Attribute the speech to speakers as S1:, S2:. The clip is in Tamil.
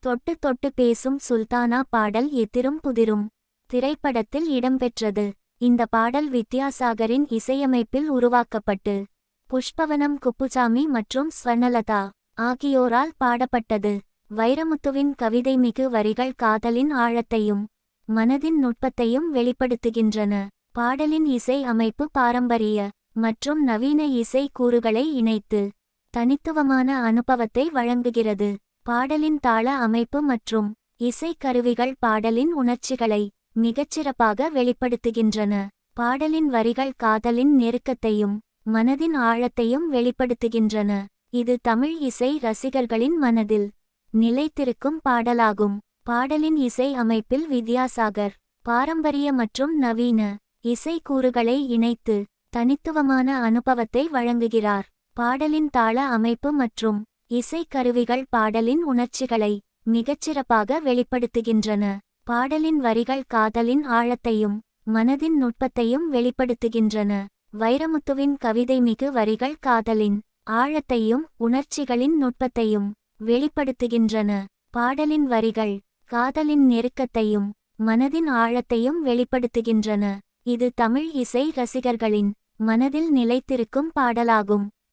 S1: தொட்டு தொட்டு பேசும் சுல்தானா பாடல் எதிரும் புதிரும் திரைப்படத்தில் இடம்பெற்றது. இந்த பாடல் வித்யாசாகரின் இசையமைப்பில் உருவாக்கப்பட்டு புஷ்பவனம் குப்புசாமி மற்றும் ஸ்வர்ணலதா ஆகியோரால் பாடப்பட்டது. வைரமுத்துவின் கவிதைமிகு வரிகள் காதலின் ஆழத்தையும் மனதின் நுட்பத்தையும் வெளிப்படுத்துகின்றன. பாடலின் இசை அமைப்பு பாரம்பரிய மற்றும் நவீன இசை கூறுகளை இணைத்து தனித்துவமான அனுபவத்தை வழங்குகிறது. பாடலின் தாள அமைப்பு மற்றும் இசை கருவிகள் பாடலின் உணர்ச்சிகளை மிகச்சிறப்பாக வெளிப்படுத்துகின்றன. பாடலின் வரிகள் காதலின் நெருக்கத்தையும் மனதின் ஆழத்தையும் வெளிப்படுத்துகின்றன. இது தமிழ் இசை ரசிகர்களின் மனதில் நிலைத்திருக்கும் பாடலாகும். பாடலின் இசை அமைப்பில் வித்யாசாகர் பாரம்பரிய மற்றும் நவீன இசை கூறுகளை இணைத்து தனித்துவமான அனுபவத்தை வழங்குகிறார். பாடலின் தாள அமைப்பு மற்றும் இசை கருவிகள் பாடலின் உணர்ச்சிகளை மிகச்சிறப்பாக வெளிப்படுத்துகின்றன. பாடலின் வரிகள் காதலின் ஆழத்தையும் மனதின் நுட்பத்தையும் வெளிப்படுத்துகின்றன. வைரமுத்துவின் கவிதைமிகு வரிகள் காதலின் ஆழத்தையும் உணர்ச்சிகளின் நுட்பத்தையும் வெளிப்படுத்துகின்றன. பாடலின் வரிகள் காதலின் நெருக்கத்தையும் மனதின் ஆழத்தையும் வெளிப்படுத்துகின்றன. இது தமிழ் இசை ரசிகர்களின் மனதில் நிலைத்திருக்கும் பாடலாகும்.